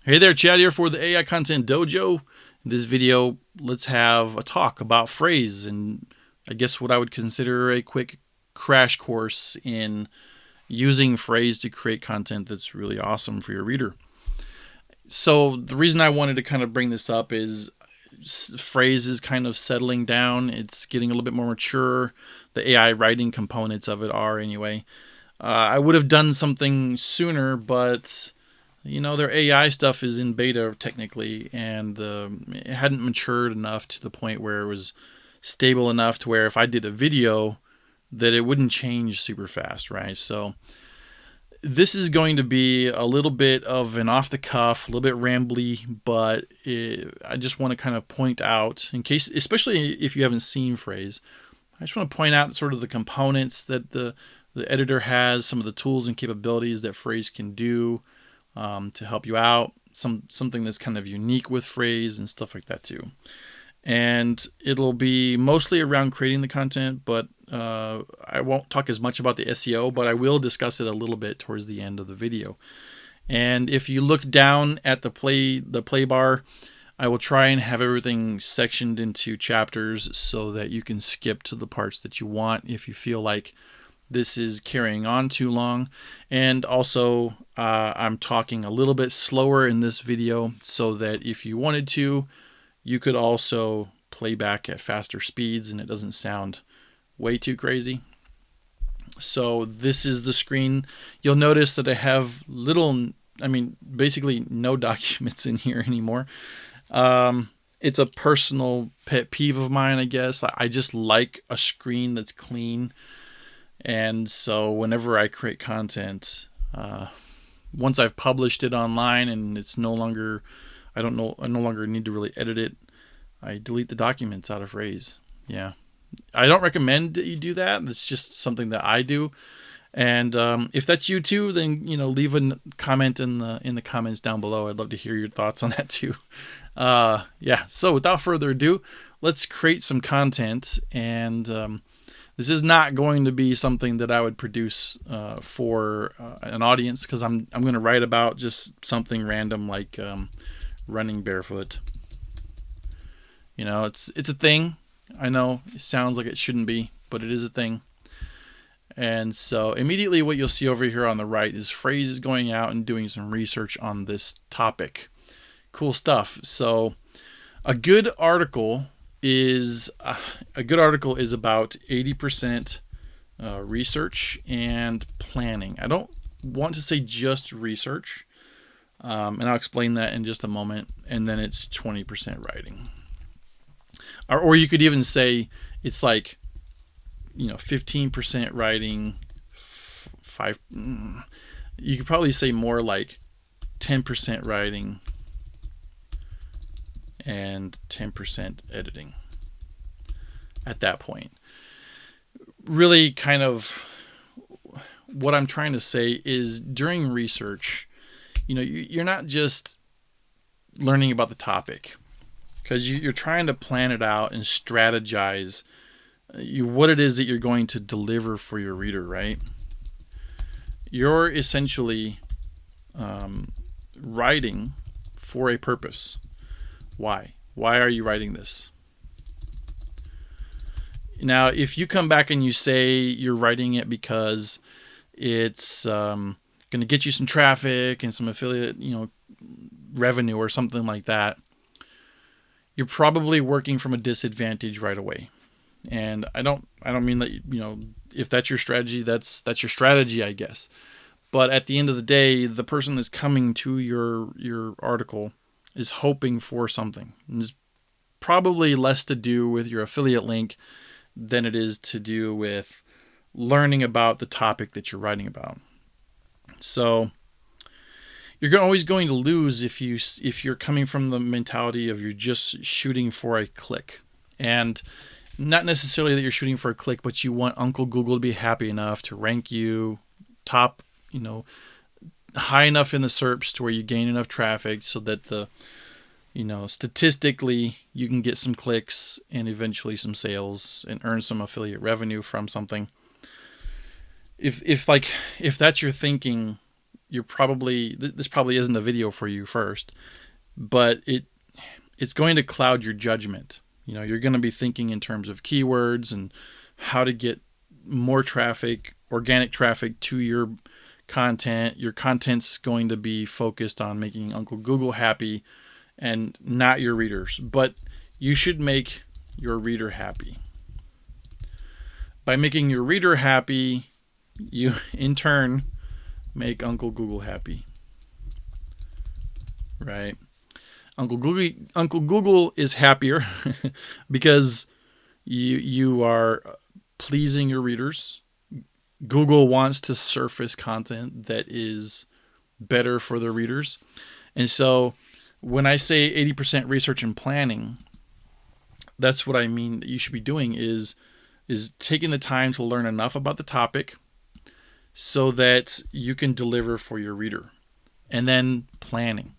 Hey there, Chad here for the AI Content Dojo. In this video, let's have a talk about Frase and I guess what I would consider a quick crash course in using Frase to create content that's really awesome for your reader. So the reason I wanted to kind of bring this up is Frase is kind of settling down. It's getting a little bit more mature. The AI writing components of it are anyway. I would have done something sooner, but their AI stuff is in beta technically, and it hadn't matured enough to the point where it was stable enough to where if I did a video, that it wouldn't change super fast, right? So this is going to be a little bit of an off the cuff, a little bit rambly, but I just want to kind of point out, in case, especially if you haven't seen Frase, I just want to point out sort of the components that the editor has, some of the tools and capabilities that Frase can do to help you out, something that's kind of unique with Frase and stuff like that too. And it'll be mostly around creating the content, but I won't talk as much about the SEO, but I will discuss it a little bit towards the end of the video. And if you look down at the play bar, I will try and have everything sectioned into chapters so that you can skip to the parts that you want if you feel like this is carrying on too long. And also I'm talking a little bit slower in this video so that if you wanted to, you could also play back at faster speeds and it doesn't sound way too crazy. So this is the screen. You'll notice that I have basically no documents in here anymore. It's a personal pet peeve of mine, I guess. I just like a screen that's clean. And so whenever I create content, once I've published it online and it's no longer, I no longer need to really edit it, I delete the documents out of Frase. Yeah. I don't recommend that you do that. It's just something that I do. And if that's you too, then leave a comment in the comments down below. I'd love to hear your thoughts on that too. Yeah. So without further ado, let's create some content. And this is not going to be something that I would produce for an audience, because I'm going to write about just something random like running barefoot. It's a thing. I know it sounds like it shouldn't be, but it is a thing. And so immediately what you'll see over here on the right is Frase is going out and doing some research on this topic. Cool stuff. So a good article is about 80% research and planning. I don't want to say just research, and I'll explain that in just a moment. And then it's 20% writing. Or you could even say it's like 15% writing, you could probably say more like 10% writing and 10% editing at that point. Really kind of what I'm trying to say is during research, you're not just learning about the topic, because you're trying to plan it out and strategize what it is that you're going to deliver for your reader, right? You're essentially writing for a purpose. Why? Why are you writing this? Now, if you come back and you say you're writing it because it's going to get you some traffic and some affiliate, revenue or something like that, you're probably working from a disadvantage right away. And I don't mean that, if that's your strategy, that's your strategy, I guess. But at the end of the day, the person that's coming to your article is hoping for something. And it's probably less to do with your affiliate link than it is to do with learning about the topic that you're writing about. So you're always going to lose if you're coming from the mentality of you're just shooting for a click. And not necessarily that you're shooting for a click, but you want Uncle Google to be happy enough to rank you top, high enough in the SERPs to where you gain enough traffic so that statistically you can get some clicks and eventually some sales and earn some affiliate revenue from something. If that's your thinking, this probably isn't a video for you first, but it's going to cloud your judgment. You're going to be thinking in terms of keywords and how to get more traffic, organic traffic to your content. Your content's going to be focused on making Uncle Google happy and not your readers. But you should make your reader happy. By making your reader happy, you in turn make Uncle Google happy. Right? Uncle Google is happier because you are pleasing your readers. Google wants to surface content that is better for their readers. And so when I say 80% research and planning, that's what I mean that you should be doing is taking the time to learn enough about the topic so that you can deliver for your reader. And then planning.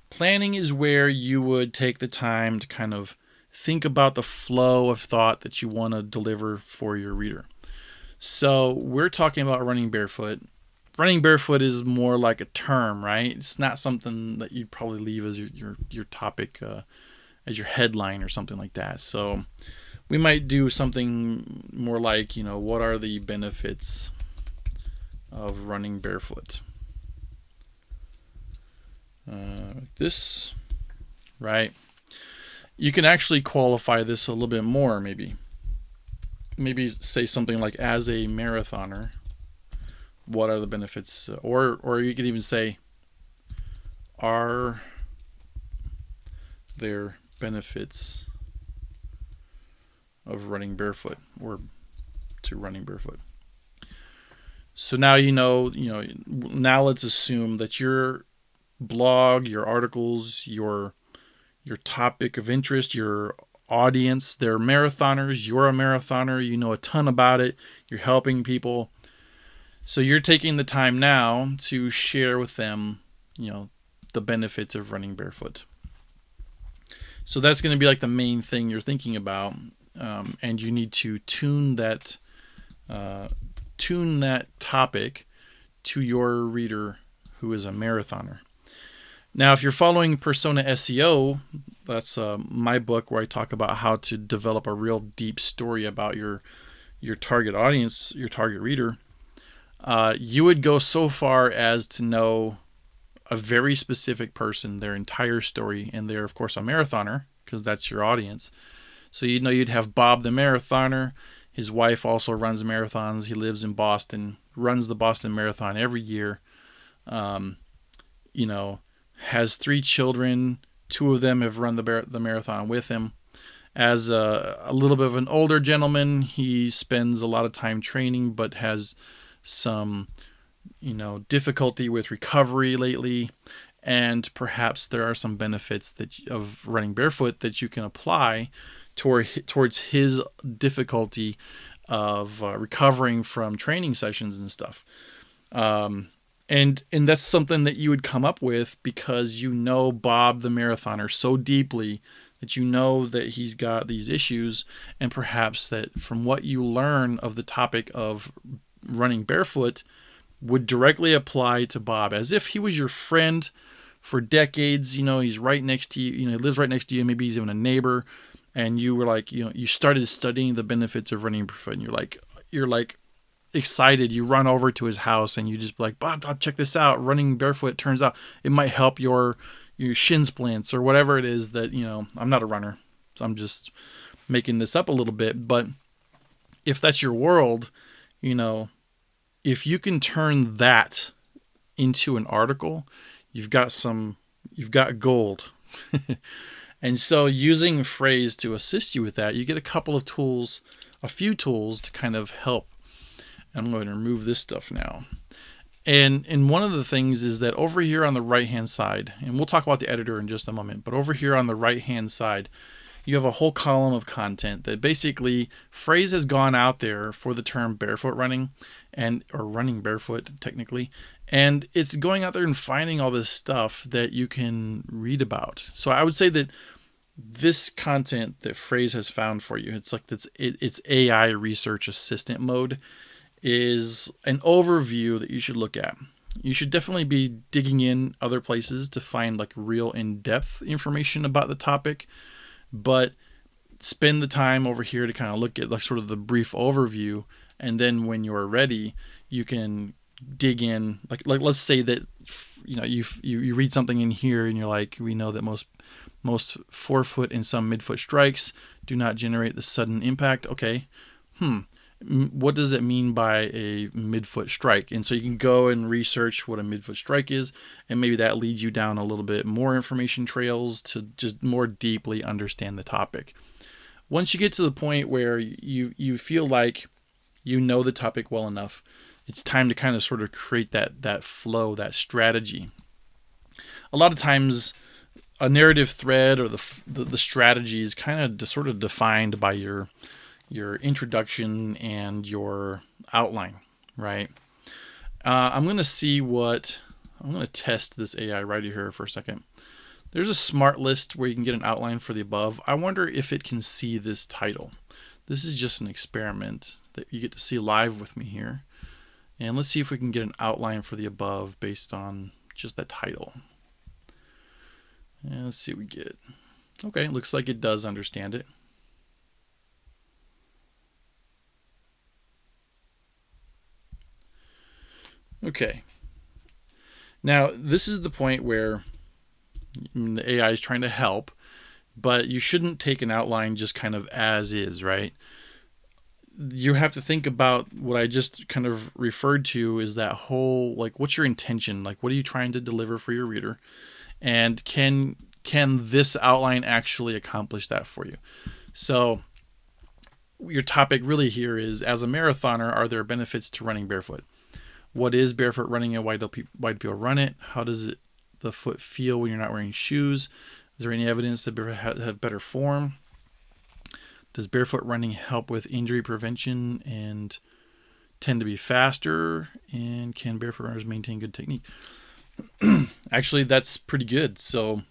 Planning is where you would take the time to kind of think about the flow of thought that you want to deliver for your reader. So we're talking about running barefoot. Running barefoot is more like a term, right? It's not something that you'd probably leave as your topic, as your headline or something like that. So we might do something more like, what are the benefits of running barefoot? This, right? You can actually qualify this a little bit more, maybe say something like, as a marathoner, what are the benefits? Or you could even say, are there benefits of running barefoot or to running barefoot? So now now let's assume that your blog, your articles, your topic of interest, your audience, they're marathoners, you're a marathoner, you know a ton about it, you're helping people. So you're taking the time now to share with them, the benefits of running barefoot. So that's going to be like the main thing you're thinking about, and you need to tune that topic to your reader who is a marathoner. Now, if you're following Persona SEO, that's my book where I talk about how to develop a real deep story about your target audience, your target reader. You would go so far as to know a very specific person, their entire story, and they're, of course, a marathoner because that's your audience. So you'd have Bob the marathoner. His wife also runs marathons. He lives in Boston, runs the Boston Marathon every year. Has 3 children. 2 of them have run the marathon with him. As a little bit of an older gentleman, he spends a lot of time training, but has some, difficulty with recovery lately. And perhaps there are some benefits of running barefoot that you can apply towards his difficulty of recovering from training sessions and stuff. And that's something that you would come up with because Bob the marathoner so deeply that that he's got these issues, and perhaps that from what you learn of the topic of running barefoot would directly apply to Bob, as if he was your friend for decades. He's right next to you, he lives right next to you, maybe he's even a neighbor, and you were like, you started studying the benefits of running barefoot, and you're like excited, you run over to his house and you just like, Bob, check this out. Running barefoot, turns out it might help your shin splints or whatever it is that, I'm not a runner, so I'm just making this up a little bit. But if that's your world, if you can turn that into an article, you've got gold. And so using Frase to assist you with that, you get a few tools to kind of help. I'm going to remove this stuff now. And one of the things is that over here on the right-hand side, and we'll talk about the editor in just a moment, but over here on the right-hand side, you have a whole column of content that basically Frase has gone out there for the term barefoot running or running barefoot technically. And it's going out there and finding all this stuff that you can read about. So I would say that this content that Frase has found for you, it's AI research assistant mode, is an overview that you should look at. You should definitely be digging in other places to find like real in-depth information about the topic, but spend the time over here to kind of look at like sort of the brief overview, and then when you're ready, you can dig in. Like let's say that you read something in here and you're like, we know that most forefoot and some midfoot strikes do not generate the sudden impact. Okay, what does it mean by a midfoot strike? And so you can go and research what a midfoot strike is, and maybe that leads you down a little bit more information trails to just more deeply understand the topic. Once you get to the point where you feel like you know the topic well enough, it's time to kind of sort of create that flow, that strategy. A lot of times, a narrative thread or the strategy is kind of sort of defined by your introduction and your outline, right? I'm going to test this AI right here for a second. There's a smart list where you can get an outline for the above. I wonder if it can see this title. This is just an experiment that you get to see live with me here. And let's see if we can get an outline for the above based on just that title. And let's see what we get. Okay, looks like it does understand it. Okay. Now, this is the point where the AI is trying to help, but you shouldn't take an outline just kind of as is, right? You have to think about what I just kind of referred to is that whole, like, what's your intention? Like, what are you trying to deliver for your reader? And can this outline actually accomplish that for you? So your topic really here is, as a marathoner, are there benefits to running barefoot? What is barefoot running and why do people run it? How does the foot feel when you're not wearing shoes? Is there any evidence that barefoot have better form? Does barefoot running help with injury prevention and tend to be faster? And can barefoot runners maintain good technique? Actually, that's pretty good. So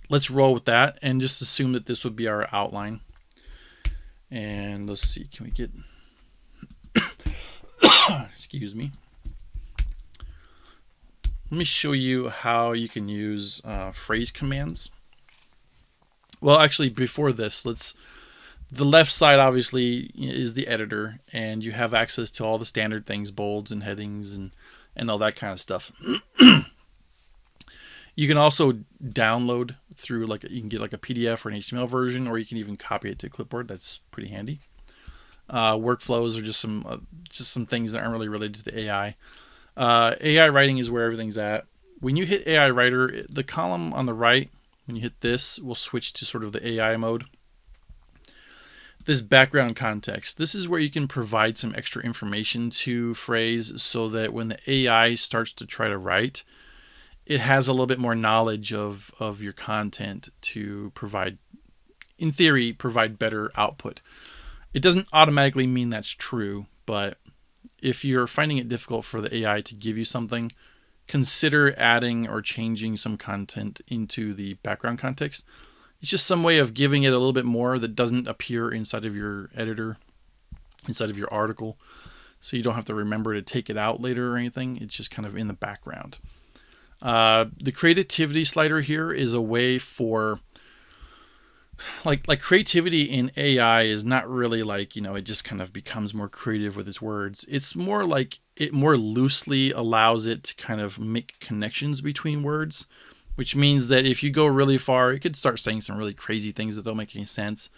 let's roll with that and just assume that this would be our outline. And let's see, can we get... Excuse me. Let me show you how you can use phrase commands. Well, actually, before this, the left side obviously is the editor, and you have access to all the standard things, bolds and headings and all that kind of stuff. You can also download through, like, you can get like a PDF or an HTML version, or you can even copy it to clipboard. That's pretty handy. Workflows are just some things that aren't really related to the AI. AI writing is where everything's at. When you hit AI writer, the column on the right, when you hit this, will switch to sort of the AI mode. This background context, this is where you can provide some extra information to Frase so that when the AI starts to try to write, it has a little bit more knowledge of your content to provide, in theory, provide better output. It doesn't automatically mean that's true, but if you're finding it difficult for the AI to give you something, consider adding or changing some content into the background context. It's just some way of giving it a little bit more that doesn't appear inside of your editor, inside of your article, so you don't have to remember to take it out later or anything. It's just kind of in the background. The creativity slider here is a way for... Like creativity in AI is not really like, it just kind of becomes more creative with its words. It's more like it more loosely allows it to kind of make connections between words, which means that if you go really far, it could start saying some really crazy things that don't make any sense.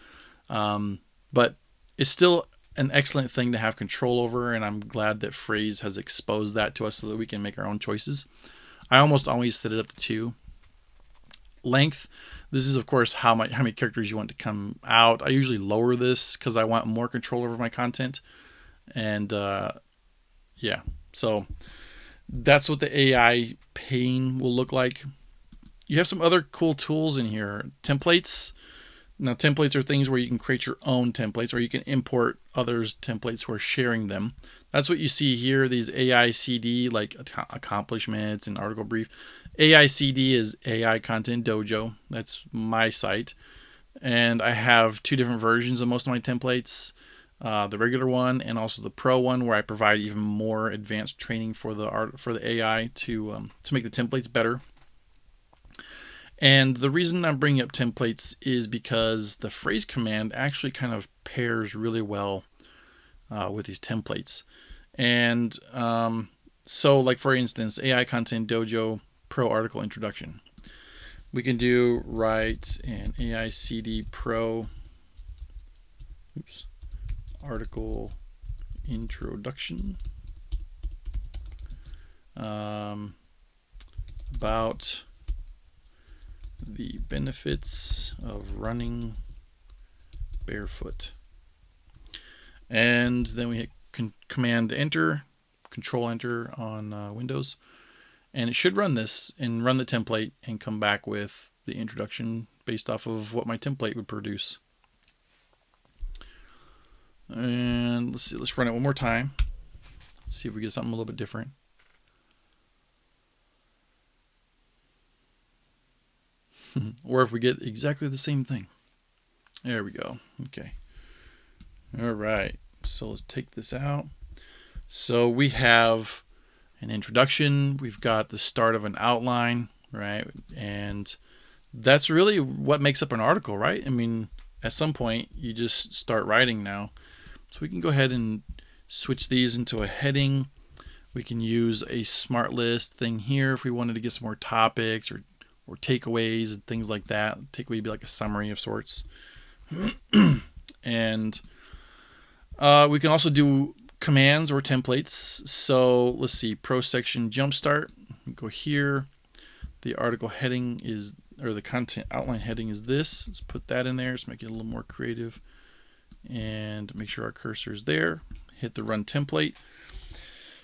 But it's still an excellent thing to have control over, and I'm glad that Frase has exposed that to us so that we can make our own choices. I almost always set it up to 2. Length. This is, of course, how many characters you want to come out. I usually lower this because I want more control over my content. And yeah, so that's what the AI pane will look like. You have some other cool tools in here. Templates. Now, templates are things where you can create your own templates, or you can import others' templates who are sharing them. That's what you see here, these AI CD, like accomplishments and article brief. AI CD is AI Content Dojo. That's my site. And I have 2 different versions of most of my templates. the regular one and also the Pro one, where I provide even more advanced training for the AI to make the templates better. And the reason I'm bringing up templates is because the phrase command actually kind of pairs really well with these templates. And so, like for instance, AI Content Dojo Pro Article Introduction. We can do write an AICD Pro article introduction about the benefits of running barefoot. And then we hit Command Enter, Control Enter on Windows, and it should run this and run the template and come back with the introduction based off of what my template would produce. And let's see, let's run it one more time. Let's see if we get something a little bit different. Or if we get exactly the same thing. There we go. Okay. All right. So let's take this out. So we have an introduction. We've got the start of an outline, right? And that's really what makes up an article, right? I mean, at some point, you just start writing now. So we can go ahead and switch these into a heading. We can use a smart list thing here if we wanted to get some more topics or takeaways and things like that. Takeaway would be like a summary of sorts. And we can also do commands or templates. So let's see, Pro Section Jumpstart. Go here. The article heading is, or the content outline heading is this. Let's put that in there. Let's make it a little more creative. And make sure our cursor is there. Hit the Run Template.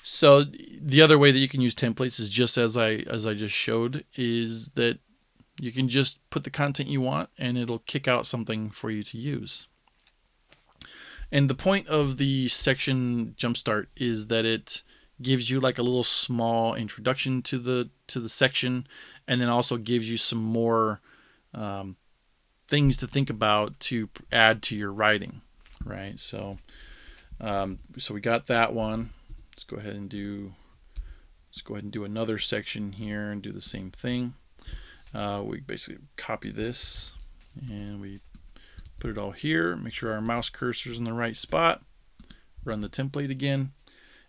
So the other way that you can use templates is just as I just showed, is that you can just put the content you want and it'll kick out something for you to use. And the point of the section Jumpstart is that it gives you like a little small introduction to the section, and then also gives you some more things to think about to add to your writing, right? So so we got that one. Let's go ahead and do another section here and do the same thing. We basically copy this and we put it all here. Make sure our mouse cursor is in the right spot. Run the template again,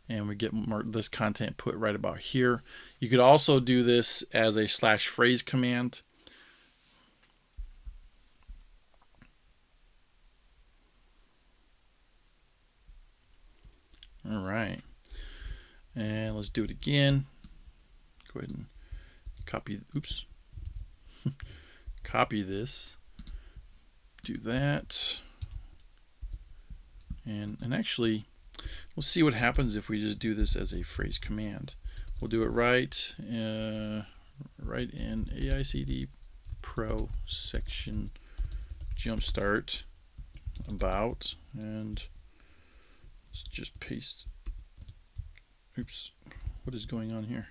and we get this content put right about here. You could also do this as a /phrase command. All right. And let's do it again. Go ahead and copy, copy this. Do that. And actually, we'll see what happens if we just do this as a phrase command. We'll do it right in AICD Pro Section Jumpstart about, and let's just paste. Oops, what is going on here?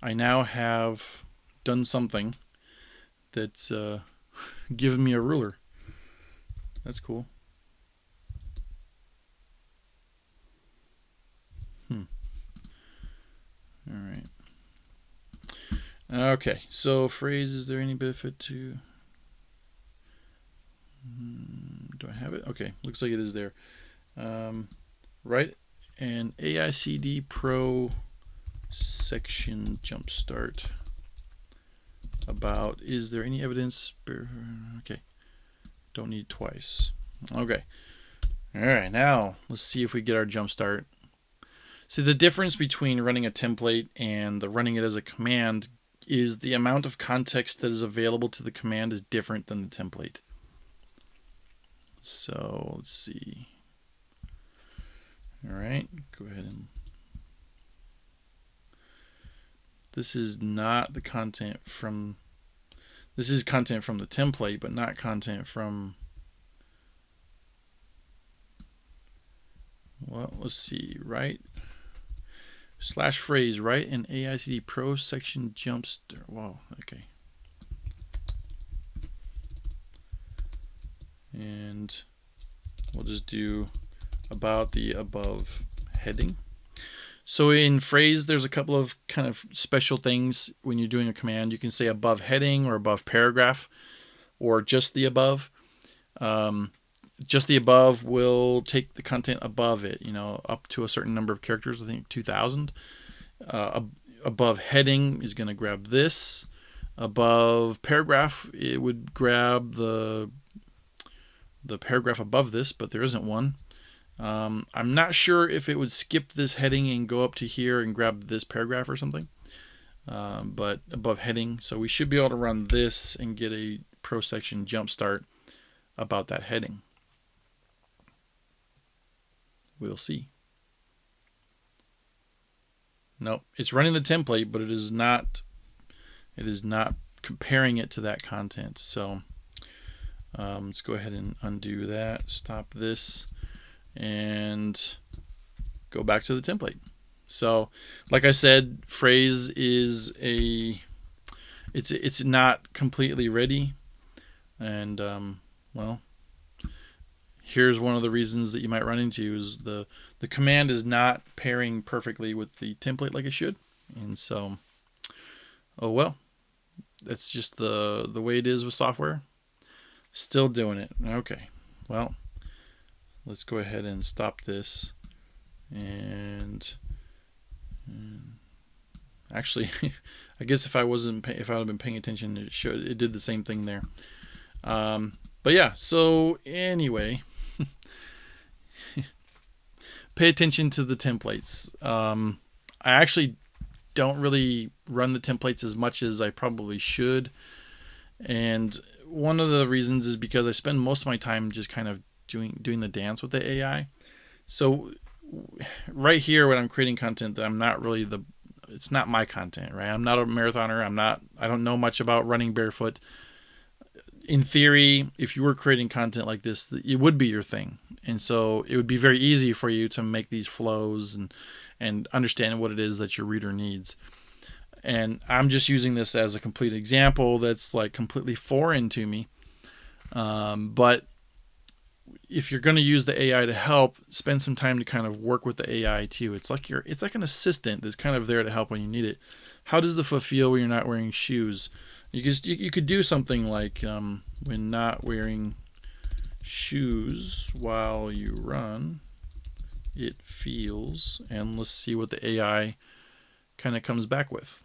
I now have done something that's given me a ruler. That's cool. All right. Okay, so phrase, is there any benefit to... do I have it? Okay, looks like it is there. Right, and AICD Pro Section Jumpstart about, is there any evidence? Okay, don't need twice. Okay, all right, now let's see if we get our Jumpstart. See, the difference between running a template and running it as a command is the amount of context that is available to the command is different than the template. So let's see. All right, go ahead and... This is not the content from... This is content from the template, but not content from... Well, let's see, right? /phrase, right? In AICD Pro Section Jumpstart. Wow, okay. and we'll just do about the above heading. So in Frase, there's a couple of kind of special things when you're doing a command. You can say above heading or above paragraph or just the above. Just the above will take the content above it, up to a certain number of characters, I think 2,000. Above heading is going to grab this. Above paragraph, it would grab the paragraph above this, but there isn't one. I'm not sure if it would skip this heading and go up to here and grab this paragraph or something. But above heading, so we should be able to run this and get a pro section jump start about that heading. We'll see. Nope, it's running the template, but it is not comparing it to that content. So let's go ahead and undo that, stop this, and go back to the template. So like I said, Frase is it's not completely ready, and well, here's one of the reasons that you might run into is the command is not pairing perfectly with the template like it should. And so, oh well, that's just the way it is with software. Still doing it. Okay, well, let's go ahead and stop this. And actually, I guess if I would have been paying attention, it did the same thing there. But yeah, so anyway, pay attention to the templates. I actually don't really run the templates as much as I probably should. And one of the reasons is because I spend most of my time just kind of doing the dance with the AI. So right here when I'm creating content, I'm not really it's not my content, right? I'm not a marathoner. I don't know much about running barefoot. In theory, if you were creating content like this, it would be your thing. And so it would be very easy for you to make these flows and understand what it is that your reader needs. And I'm just using this as a complete example that's like completely foreign to me. But if you're going to use the AI to help, spend some time to kind of work with the AI too. It's like an assistant that's kind of there to help when you need it. How does the foot feel when you're not wearing shoes? You could do something like when not wearing shoes while you run, it feels, and let's see what the AI kind of comes back with.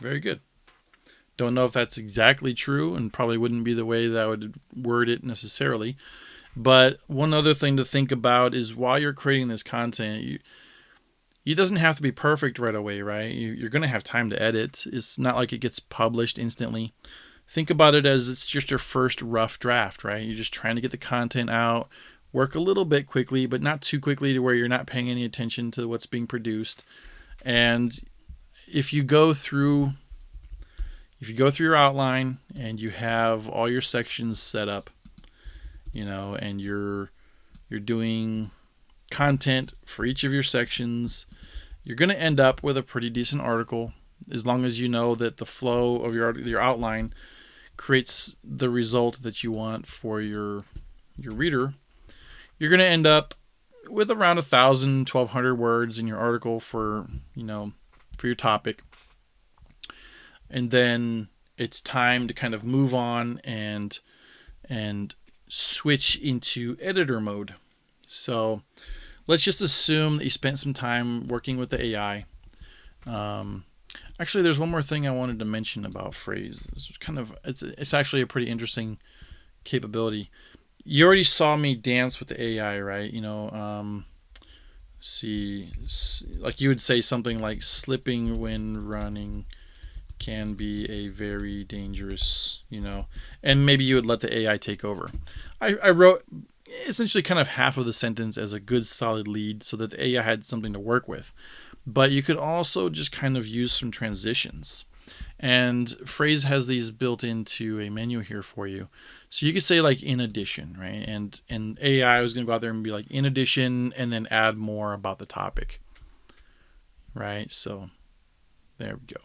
Very good. Don't know if that's exactly true, and probably wouldn't be the way that I would word it necessarily. But one other thing to think about is while you're creating this content, it doesn't have to be perfect right away, right? You're going to have time to edit. It's not like it gets published instantly. Think about it as it's just your first rough draft, right? You're just trying to get the content out, work a little bit quickly, but not too quickly to where you're not paying any attention to what's being produced. And if you go through your outline and you have all your sections set up, and you're doing content for each of your sections, you're going to end up with a pretty decent article as long as you know that the flow of your outline creates the result that you want for your reader. You're going to end up with around 1,000, 1,200 words in your article for your topic. And then it's time to kind of move on and switch into editor mode. So let's just assume that you spent some time working with the AI. Actually, there's one more thing I wanted to mention about Frase. It's actually a pretty interesting capability. You already saw me dance with the AI, right? Like you would say something like slipping when running can be a very dangerous, and maybe you would let the AI take over. I wrote essentially kind of half of the sentence as a good solid lead so that the AI had something to work with. But you could also just kind of use some transitions. And Frase has these built into a menu here for you. So you could say like in addition, right? And AI was going to go out there and be like in addition and then add more about the topic. right? So there we go.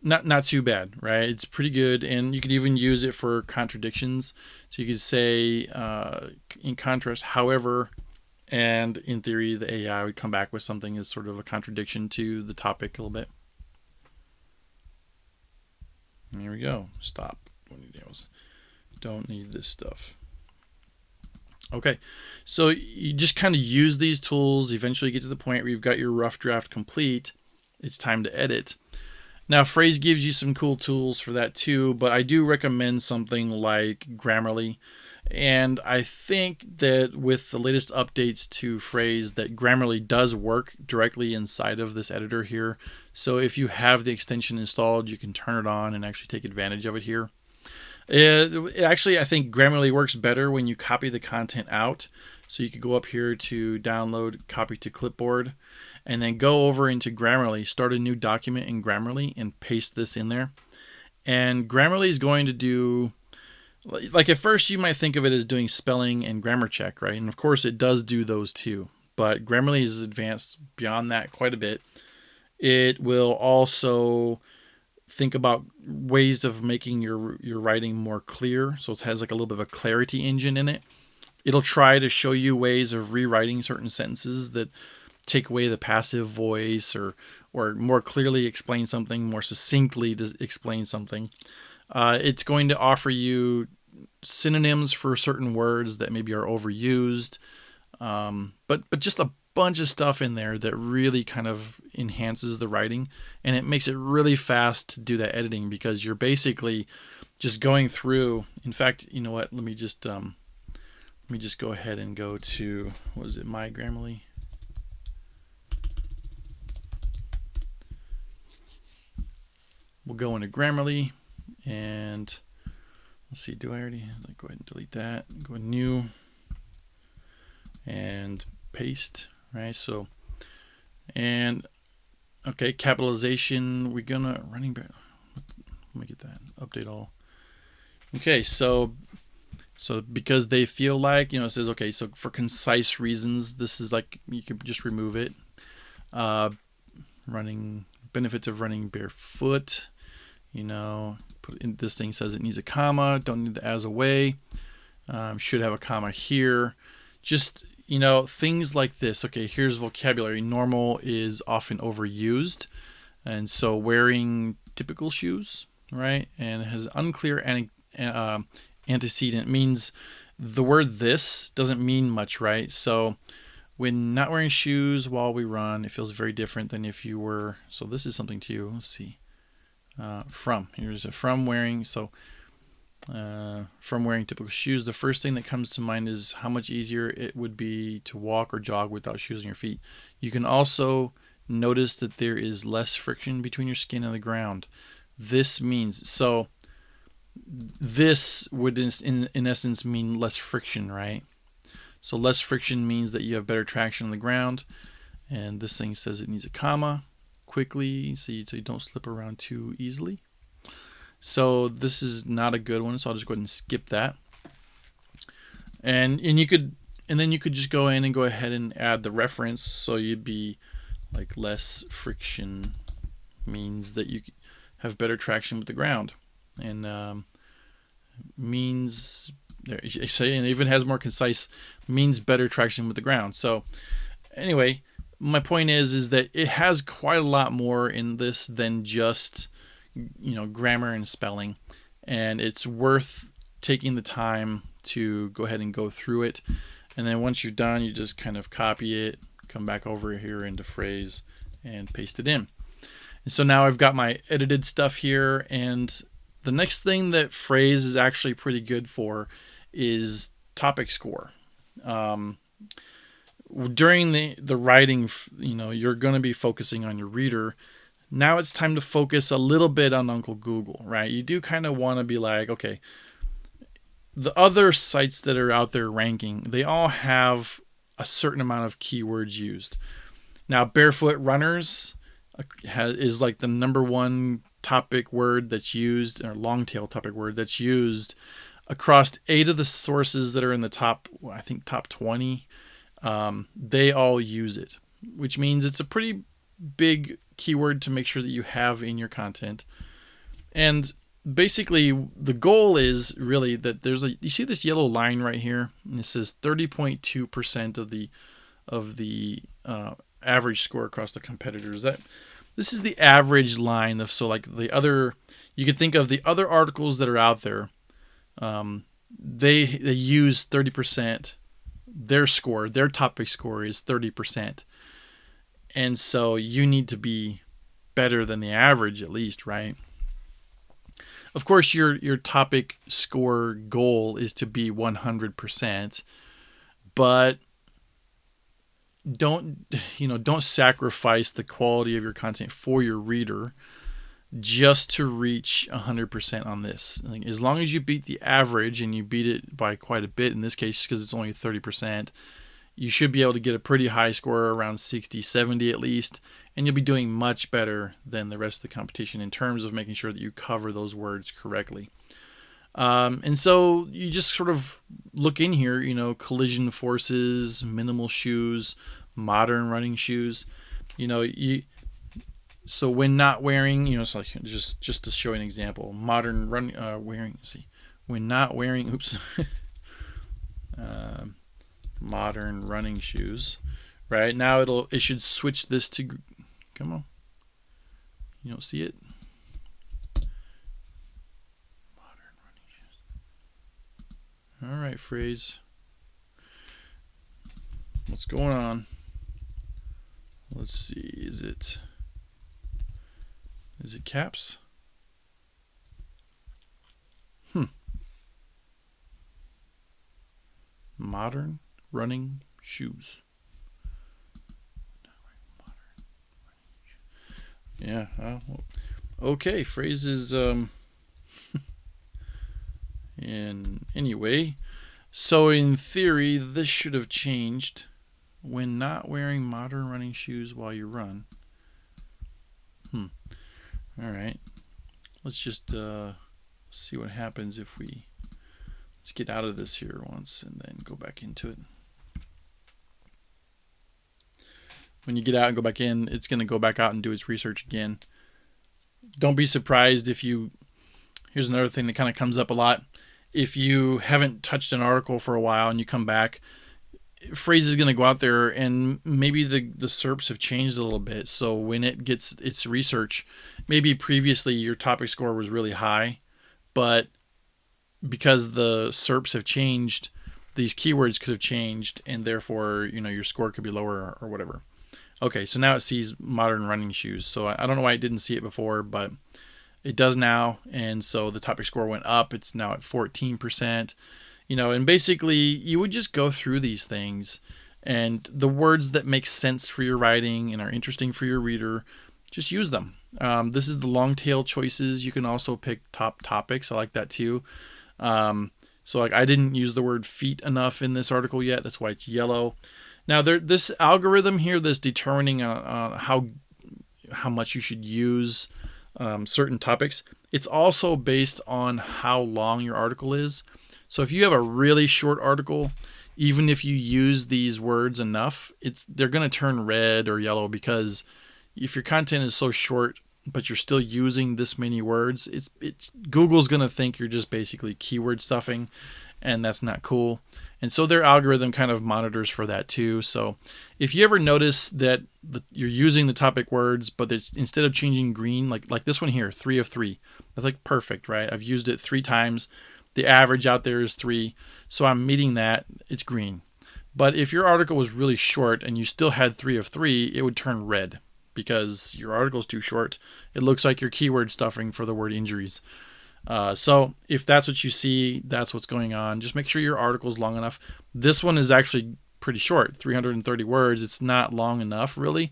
Not too bad, right? It's pretty good, and you could even use it for contradictions. So you could say, in contrast, however, and in theory, the AI would come back with something that's sort of a contradiction to the topic a little bit. And here we go. Stop. Don't need this stuff. Okay, so you just kind of use these tools. Eventually, get to the point where you've got your rough draft complete. It's time to edit. Now, Frase gives you some cool tools for that too, but I do recommend something like Grammarly. And I think that with the latest updates to Frase, that Grammarly does work directly inside of this editor here. So if you have the extension installed, you can turn it on and actually take advantage of it here. Actually, I think Grammarly works better when you copy the content out. So you could go up here to download, copy to clipboard, and then go over into Grammarly, start a new document in Grammarly, and paste this in there. And Grammarly is going to do, like at first you might think of it as doing spelling and grammar check, right? And of course it does do those too. But Grammarly is advanced beyond that quite a bit. It will also think about ways of making your writing more clear. So it has like a little bit of a clarity engine in it. It'll try to show you ways of rewriting certain sentences that take away the passive voice, or more clearly explain something, more succinctly to explain something. It's going to offer you synonyms for certain words that maybe are overused, but just a bunch of stuff in there that really kind of enhances the writing, and it makes it really fast to do that editing, because you're basically just going through. In fact, you know what? Let me just go ahead and go to, what is it, My Grammarly. We'll go into Grammarly, and let's see, do I already, go ahead and delete that, go new, and paste, right? So, and okay, capitalization, we're gonna, running back, let me get that, update all. Okay, so because they feel like, it says, okay, so for concise reasons, this is like, you could just remove it. Running, benefits of running barefoot, put in, this thing says it needs a comma, don't need the as away, should have a comma here. Just, things like this. Okay, here's vocabulary. Normal is often overused, and so wearing typical shoes, right? And it has unclear antecedent, means the word this doesn't mean much, right? So when not wearing shoes while we run, it feels very different than if you were. So this is something to you. Let's see. Here's a from wearing. So from wearing typical shoes, the first thing that comes to mind is how much easier it would be to walk or jog without shoes on your feet. You can also notice that there is less friction between your skin and the ground. This means, so this would in essence mean less friction, right? So less friction means that you have better traction on the ground. And this thing says it needs a comma quickly, so you don't slip around too easily. So this is not a good one, so I'll just go ahead and skip that. And then you could just go in and go ahead and add the reference. So you'd be like, less friction means that you have better traction with the ground, and means there, and it even has more concise, means better traction with the ground. So anyway, my point is that it has quite a lot more in this than just grammar and spelling, and it's worth taking the time to go ahead and go through it. And then once you're done, you just kind of copy it, come back over here into Frase, and paste it in. And so now I've got my edited stuff here, and the next thing that Frase is actually pretty good for is topic score. During the writing, you're going to be focusing on your reader. Now it's time to focus a little bit on Uncle Google, right? You do kind of want to be like, okay, the other sites that are out there ranking, they all have a certain amount of keywords used. Now, barefoot runners is like the number one topic word that's used, or long tail topic word that's used across 8 of the sources that are in the top, I think top 20 they all use it, which means it's a pretty big keyword to make sure that you have in your content. And basically the goal is really that you see this yellow line right here, and it says 30.2% of the average score across the competitors. This is the average line of, so like the other, you could think of the other articles that are out there. They use 30%. Their topic score is 30%, and so you need to be better than the average at least, right? Of course, your topic score goal is to be 100%, but don't sacrifice the quality of your content for your reader just to reach 100% on this. Like, as long as you beat the average, and you beat it by quite a bit in this case because it's only 30%, you should be able to get a pretty high score, around 60, 70 at least, and you'll be doing much better than the rest of the competition in terms of making sure that you cover those words correctly. And so you just sort of look in here, collision forces, minimal shoes, modern running shoes. So when not wearing, so like just to show an example, modern wearing. See, when not wearing, modern running shoes. Right now it should switch this to. Come on, you don't see it. Modern running shoes. All right, Phrase. What's going on? Let's see. Is it caps? Modern running shoes. Yeah. Okay. Phrases. And anyway, so in theory, this should have changed. When not wearing modern running shoes while you run. All right. Let's just see what happens if let's get out of this here once and then go back into it. When you get out and go back in, it's going to go back out and do its research again. Don't be surprised if here's another thing that kind of comes up a lot. If you haven't touched an article for a while and you come back, Phrase is going to go out there and maybe the SERPs have changed a little bit. So when it gets its research, maybe previously your topic score was really high, but because the SERPs have changed, these keywords could have changed, and therefore, your score could be lower or whatever. Okay, so now it sees modern running shoes. So I don't know why it didn't see it before, but it does now. And so the topic score went up. It's now at 14%. And basically you would just go through these things, and the words that make sense for your writing and are interesting for your reader, just use them. This is the long tail choices. You can also pick top topics. I like that too. So like I didn't use the word feet enough in this article yet. That's why it's yellow. Now this algorithm here that's determining how much you should use certain topics, it's also based on how long your article is. So if you have a really short article, even if you use these words enough, they're going to turn red or yellow, because if your content is so short but you're still using this many words, Google's going to think you're just basically keyword stuffing, and that's not cool. And so their algorithm kind of monitors for that too. So if you ever notice that you're using the topic words, but instead of changing green, like this one here, 3 of 3, that's like perfect, right? I've used it 3 times. The average out there is 3, so I'm meeting that. It's green. But if your article was really short and you still had 3 of 3, it would turn red because your article is too short. It looks like you're keyword stuffing for the word injuries. So if that's what you see, that's what's going on. Just make sure your article is long enough. This one is actually pretty short, 330 words. It's not long enough, really.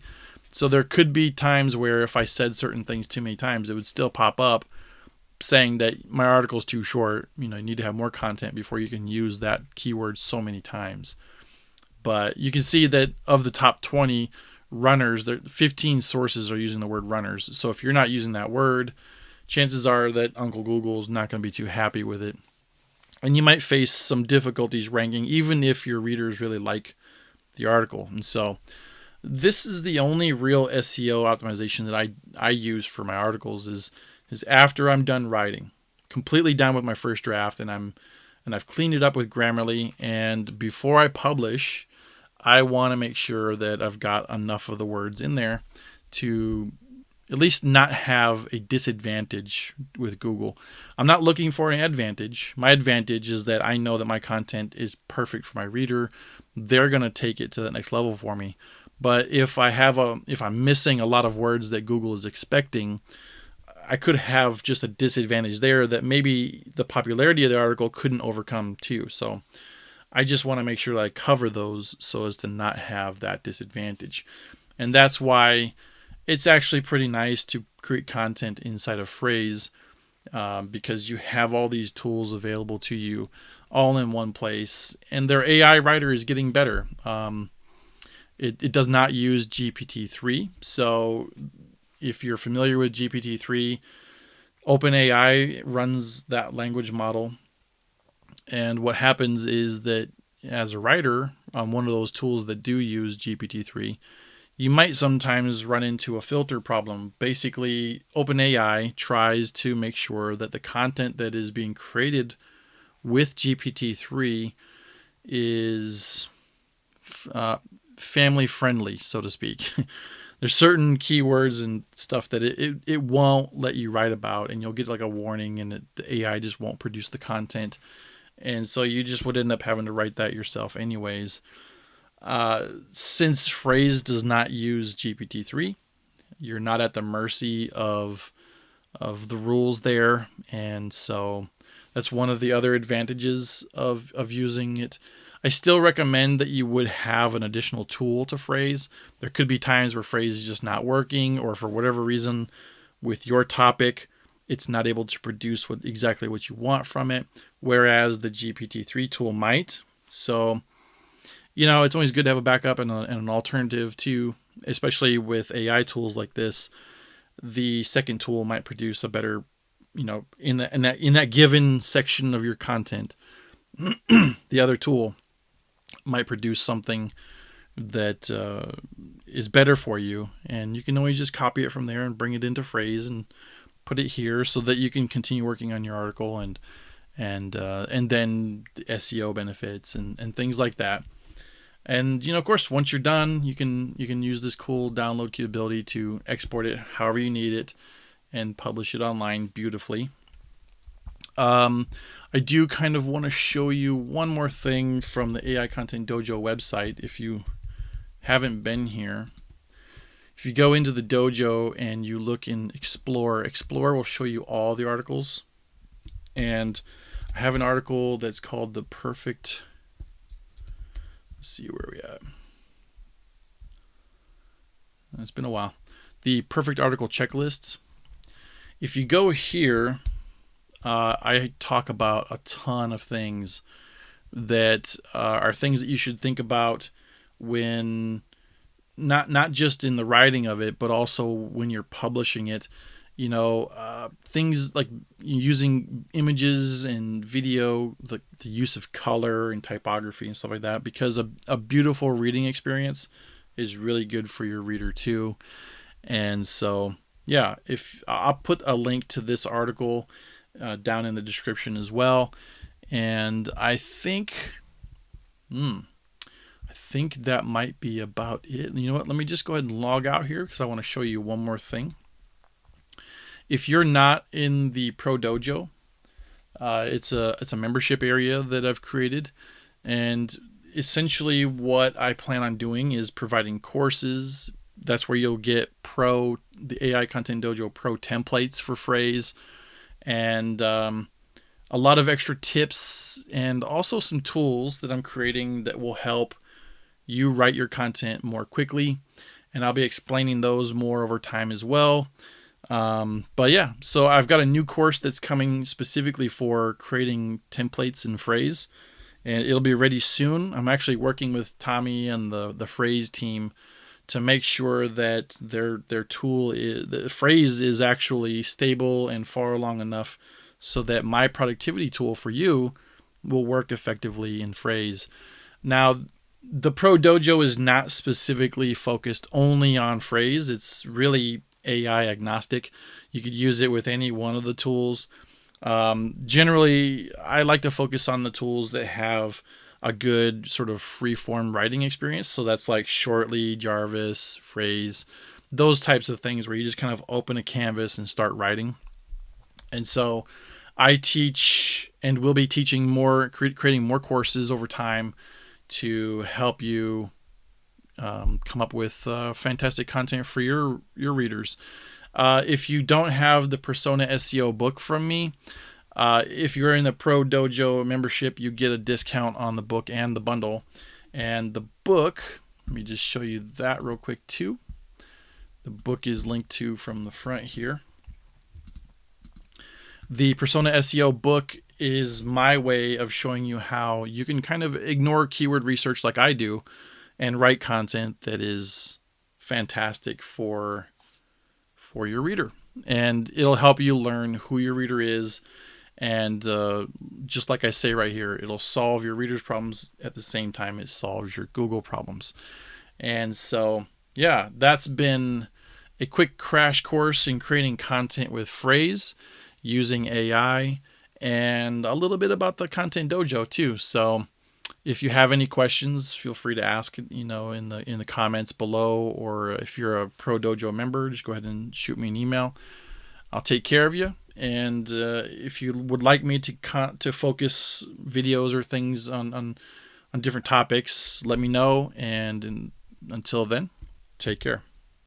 So there could be times where if I said certain things too many times, it would still pop up saying that my article is too short. You need to have more content before you can use that keyword so many times. But you can see that of the top 20 runners, 15 sources are using the word runners. So if you're not using that word, chances are that Uncle Google's not going to be too happy with it. And you might face some difficulties ranking, even if your readers really like the article. And so this is the only real SEO optimization that I use for my articles is after I'm done writing, completely done with my first draft, and I've cleaned it up with Grammarly, and before I publish, I want to make sure that I've got enough of the words in there to at least not have a disadvantage with Google. I'm not looking for an advantage. My advantage is that I know that my content is perfect for my reader. They're going to take it to the next level for me. But if I'm missing a lot of words that Google is expecting, I could have just a disadvantage there that maybe the popularity of the article couldn't overcome too. So I just want to make sure that I cover those so as to not have that disadvantage. And that's why it's actually pretty nice to create content inside of Frase, because you have all these tools available to you all in one place. And their AI writer is getting better. It does not use GPT-3. So if you're familiar with GPT-3, OpenAI runs that language model. And what happens is that as a writer on one of those tools that do use GPT-3, you might sometimes run into a filter problem. Basically, OpenAI tries to make sure that the content that is being created with GPT-3 is family friendly, so to speak. There's certain keywords and stuff that it won't let you write about, and you'll get like a warning, and the AI just won't produce the content. And so you just would end up having to write that yourself anyways. Since Frase does not use GPT-3, you're not at the mercy of the rules there. And so that's one of the other advantages of using it. I still recommend that you would have an additional tool to Frase. There could be times where Frase is just not working, or for whatever reason with your topic, it's not able to produce exactly what you want from it, whereas the GPT-3 tool might. So, it's always good to have a backup and an alternative too, especially with AI tools like this. The second tool might produce a better, in that given section of your content, the other tool might produce something that is better for you, and you can always just copy it from there and bring it into Frase and put it here so that you can continue working on your article and then the SEO benefits and things like that. And of course, once you're done, you can use this cool download capability to export it however you need it and publish it online beautifully. I do kind of want to show you one more thing from the AI Content Dojo website. If you haven't been here, if you go into the dojo and you look in Explore will show you all the articles. And I have an article that's called the perfect. Let's see where we at. It's been a while. The perfect article checklist. If you go here, I talk about a ton of things that are things that you should think about when not just in the writing of it, but also when you're publishing it. Things like using images and video, the use of color and typography and stuff like that, because a beautiful reading experience is really good for your reader too. And so, yeah, if I'll put a link to this article down in the description as well. And I think that might be about it. You know what? Let me just go ahead and log out here because I want to show you one more thing. If you're not in the Pro Dojo, it's a membership area that I've created, and essentially what I plan on doing is providing courses. That's where you'll get the AI Content Dojo Pro templates for Frase, and a lot of extra tips, and also some tools that I'm creating that will help you write your content more quickly. And I'll be explaining those more over time as well. But yeah, so I've got a new course that's coming specifically for creating templates in Frase, and it'll be ready soon. I'm actually working with Tommy and the Frase team to make sure that their tool the Frase is actually stable and far along enough so that my productivity tool for you will work effectively in Frase. Now, The Pro Dojo is not specifically focused only on phrase. It's really AI agnostic. You could use it with any one of the tools. Generally, I like to focus on the tools that have a good sort of free-form writing experience. So that's like Shortly, Jarvis, Phrase, those types of things where you just kind of open a canvas and start writing. And so I teach and will be teaching more, creating more courses over time to help you come up with fantastic content for your readers. If you don't have the Persona SEO book from me, if you're in the Pro Dojo membership, you get a discount on the book and the bundle. And the book, let me just show you that real quick too. The book is linked to from the front here. The Persona SEO book is my way of showing you how you can kind of ignore keyword research like I do and write content that is fantastic for your reader. And it'll help you learn who your reader is. And just like I say right here, it'll solve your reader's problems at the same time it solves your Google problems. And so, yeah, that's been a quick crash course in creating content with Phrase using AI, and a little bit about the Content Dojo too. So if you have any questions, feel free to ask, in the comments below, or if you're a Pro Dojo member, just go ahead and shoot me an email. I'll take care of you. And if you would like me to focus videos or things on different topics, let me know. And until then, take care.